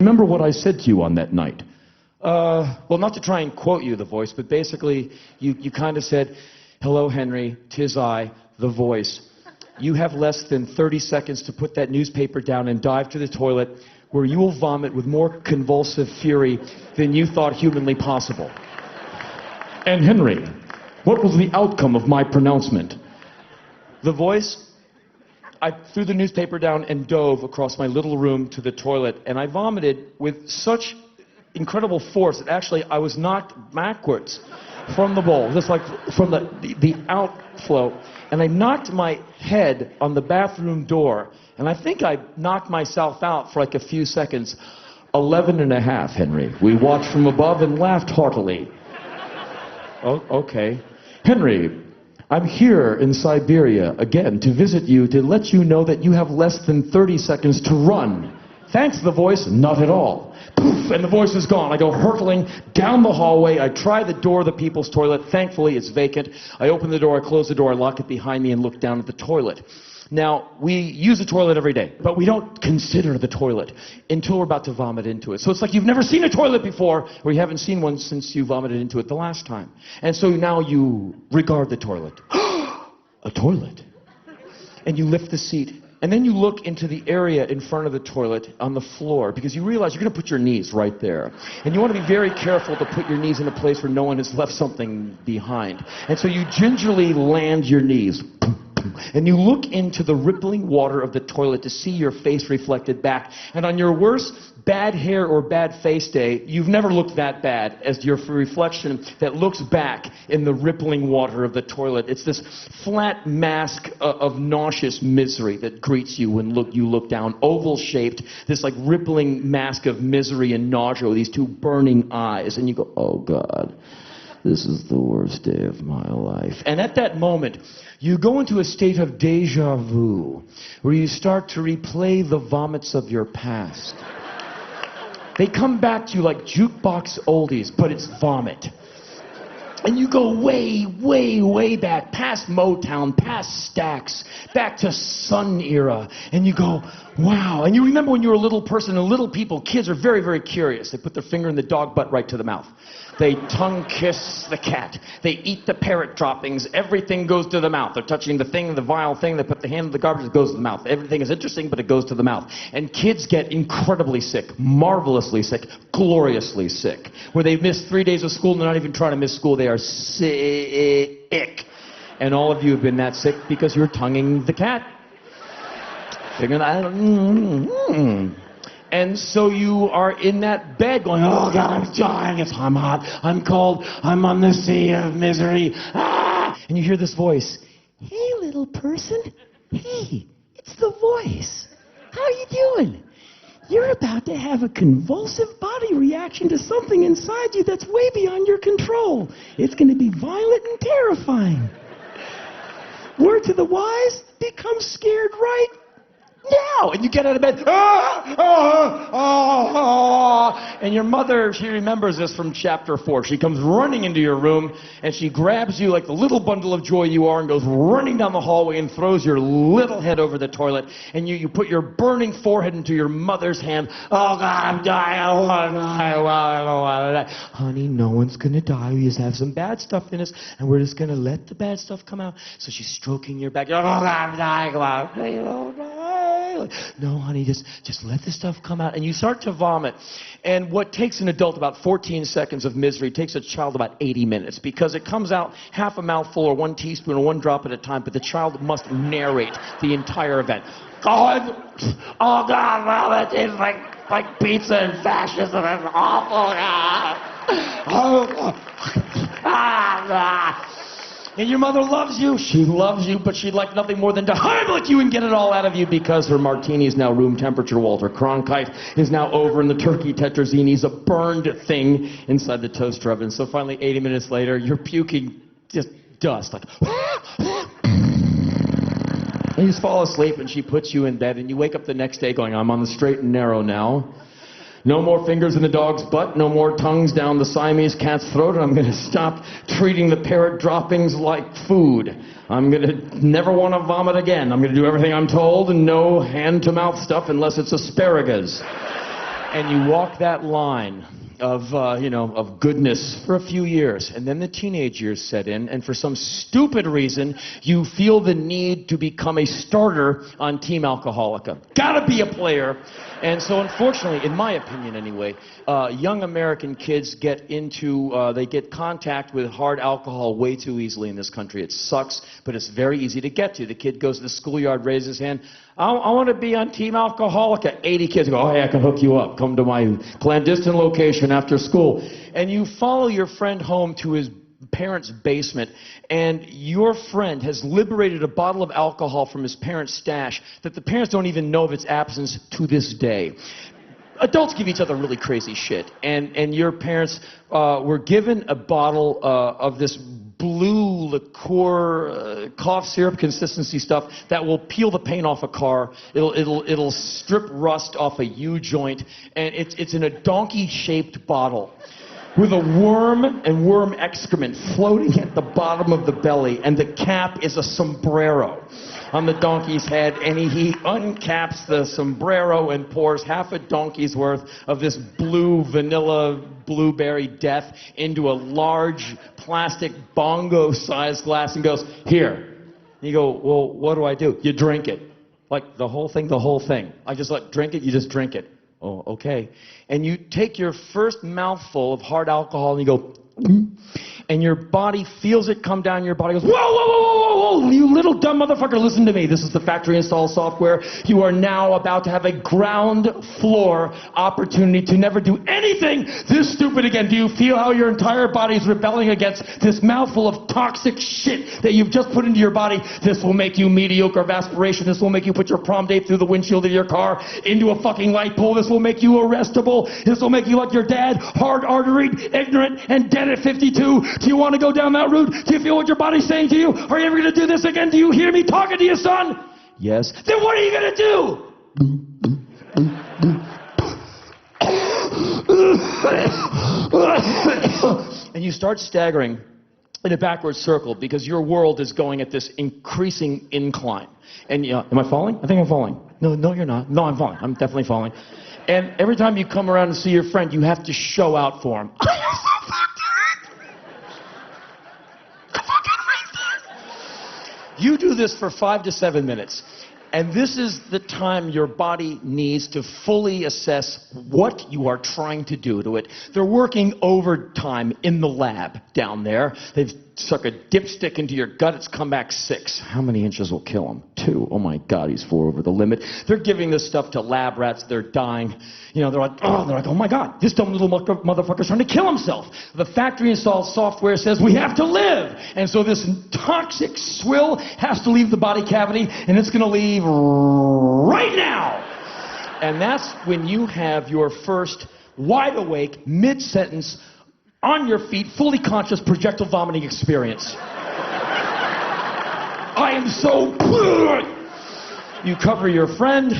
Remember what I said to you on that night? Well, not to try and quote you, the voice, but basically, you kind of said, "Hello, Henry, 'tis I, the voice. You have less than 30 seconds to put that newspaper down and dive to the toilet, where you will vomit with more convulsive fury than you thought humanly possible." And Henry, what was the outcome of my pronouncement? The voice, I threw the newspaper down and dove across my little room to the toilet, and I vomited with such incredible force that actually I was knocked backwards from the bowl, just like from the outflow, and I knocked my head on the bathroom door, and I think I knocked myself out for like a few seconds. 11 and a half, Henry. We watched from above and laughed heartily. Oh, okay. Henry, I'm here in Siberia again to visit you to let you know that you have less than 30 seconds to run. Thanks, the voice, not at all. Poof, and the voice is gone. I go hurtling down the hallway. I try the door of the people's toilet. Thankfully, it's vacant. I open the door, I close the door, I lock it behind me and look down at the toilet. Now, we use the toilet every day, but we don't consider the toilet until we're about to vomit into it. So it's like you've never seen a toilet before, or you haven't seen one since you vomited into it the last time. And so now you regard the toilet. A toilet. And you lift the seat. And then you look into the area in front of the toilet on the floor, because you realize you're going to put your knees right there. And you want to be very careful to put your knees in a place where no one has left something behind. And so you gingerly land your knees. And you look into the rippling water of the toilet to see your face reflected back. And on your worst bad hair or bad face day, you've never looked that bad as your reflection that looks back in the rippling water of the toilet. It's this flat mask of nauseous misery that greets you when you look down, oval-shaped, this like rippling mask of misery and nausea with these two burning eyes. And you go, oh God, this is the worst day of my life. And at that moment, you go into a state of deja vu, where you start to replay the vomits of your past. They come back to you like jukebox oldies, but it's vomit. And you go way, way, way back, past Motown, past Stax, back to Sun era. And you go, wow. And you remember when you were a little person, and little people, kids are very, very curious. They put their finger in the dog butt right to the mouth. They tongue kiss the cat. They eat the parrot droppings. Everything goes to the mouth. They're touching the thing, the vile thing. They put the hand in the garbage, it goes to the mouth. Everything is interesting, but it goes to the mouth. And kids get incredibly sick, marvelously sick, gloriously sick. Where they miss 3 days of school, and they're not even trying to miss school. They are sick. And all of you have been that sick because you're tonguing the cat. Figuring out, And so you are in that bed going, oh God, I'm dying, I'm hot, I'm cold, I'm on the sea of misery. Ah! And you hear this voice, hey little person, hey, it's the voice. How are you doing? You're about to have a convulsive body reaction to something inside you that's way beyond your control. It's going to be violent and terrifying. Word to the wise, become scared right now. And you get out of bed, and your mother, she remembers this from chapter 4. She comes running into your room, and she grabs you like the little bundle of joy you are and goes running down the hallway and throws your little head over the toilet, and you put your burning forehead into your mother's hand. Oh God, I'm dying, I don't want to die. Honey, no one's going to die. We just have some bad stuff in us, and we're just going to let the bad stuff come out. So she's stroking your back. Oh God, I'm dying. No, honey, just let the stuff come out. And you start to vomit. And what takes an adult about 14 seconds of misery takes a child about 80 minutes, because it comes out half a mouthful or 1 teaspoon or 1 drop at a time, but the child must narrate the entire event. Oh God, well, it tastes like pizza and fascism. It's awful. And your mother loves you. She loves you, but she'd like nothing more than to Heimlich you and get it all out of you, because her martini is now room temperature. Walter Cronkite is now over, and the turkey tetrazzini is a burned thing inside the toaster oven. So finally, 80 minutes later, you're puking just dust, like. And you just fall asleep, and she puts you in bed, and you wake up the next day going, I'm on the straight and narrow now. No more fingers in the dog's butt, no more tongues down the Siamese cat's throat, and I'm going to stop treating the parrot droppings like food. I'm going to never want to vomit again. I'm going to do everything I'm told, and no hand-to-mouth stuff unless it's asparagus. And you walk that line of goodness for a few years, and then the teenage years set in, and for some stupid reason, you feel the need to become a starter on Team Alcoholica. Gotta be a player. And so unfortunately, in my opinion anyway, young American kids get they get contact with hard alcohol way too easily in this country. It sucks, but it's very easy to get to. The kid goes to the schoolyard, raises his hand, I want to be on Team Alcoholica. 80 kids go, oh, hey, I can hook you up. Come to my clandestine location after school. And you follow your friend home to his parents' basement, and your friend has liberated a bottle of alcohol from his parents' stash that the parents don't even know of its absence to this day. Adults give each other really crazy shit, and your parents were given a bottle of this blue liqueur, cough syrup consistency stuff that will peel the paint off a car. It'll strip rust off a U-joint, and it's in a donkey-shaped bottle with a worm and worm excrement floating at the bottom of the belly, and the cap is a sombrero on the donkey's head, and he uncaps the sombrero and pours half a donkey's worth of this blue vanilla blueberry death into a large plastic bongo-sized glass and goes, here. And you go, well, what do I do? You drink it. Like, the whole thing? The whole thing. I just drink it, you just drink it. Oh, okay. And you take your first mouthful of hard alcohol and you go, and your body feels it come down your body, goes, whoa, whoa, whoa, whoa, whoa, you little dumb motherfucker, listen to me. This is the factory installed software. You are now about to have a ground floor opportunity to never do anything this stupid again. Do you feel how your entire body is rebelling against this mouthful of toxic shit that you've just put into your body? This will make you mediocre of aspiration. This will make you put your prom date through the windshield of your car into a fucking light pole. This will make you arrestable. This will make you like your dad, hard-arteried, ignorant, and dead at 52. Do you want to go down that route? Do you feel what your body's saying to you? Are you ever going to do this again? Do you hear me talking to you, son? Yes. Then what are you going to do? And you start staggering in a backward circle because your world is going at this increasing incline. And am I falling? I think I'm falling. No, you're not. No, I'm falling. I'm definitely falling. And every time you come around to see your friend, you have to show out for him. You do this for 5 to 7 minutes, and this is the time your body needs to fully assess what you are trying to do to it. They're working overtime in the lab down there. They've stuck a dipstick into your gut. It's come back 6. How many inches will kill him? 2. Oh my God, he's 4 over the limit. They're giving this stuff to lab rats. They're dying. They're like, oh my God, this dumb little motherfucker's trying to kill himself. The factory installed software says we have to live. And so this toxic swill has to leave the body cavity, and it's going to leave right now. And that's when you have your first wide awake, mid-sentence, on your feet, fully conscious projectile vomiting experience. I am so... You cover your friend,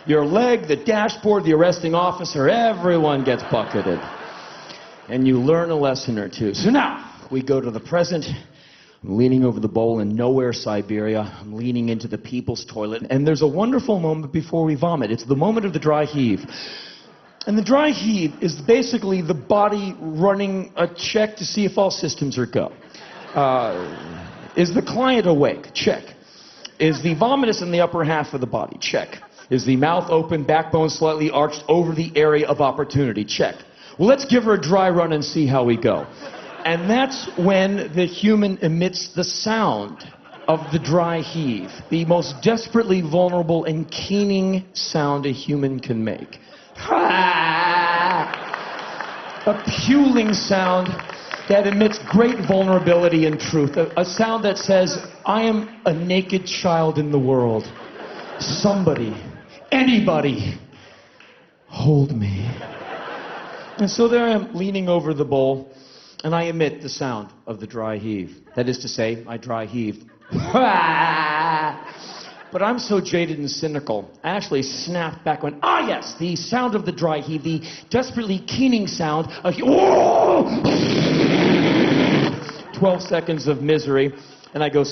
your leg, the dashboard, the arresting officer, everyone gets bucketed. And you learn a lesson or two. So now, we go to the present. I'm leaning over the bowl in nowhere, Siberia. I'm leaning into the people's toilet. And there's a wonderful moment before we vomit. It's the moment of the dry heave. And the dry heave is basically the body running a check to see if all systems are go. Is the client awake? Check. Is the vomitus in the upper half of the body? Check. Is the mouth open, backbone slightly arched over the area of opportunity? Check. Well, let's give her a dry run and see how we go. And that's when the human emits the sound of the dry heave, the most desperately vulnerable and keening sound a human can make. A puling sound that emits great vulnerability and truth. A sound that says, I am a naked child in the world. Somebody, anybody, hold me. And so there I am, leaning over the bowl, and I emit the sound of the dry heave. That is to say, I dry heave. But I'm so jaded and cynical, I actually snapped back when, yes, the sound of the dry heave, the desperately keening sound of 12 seconds of misery, and I go,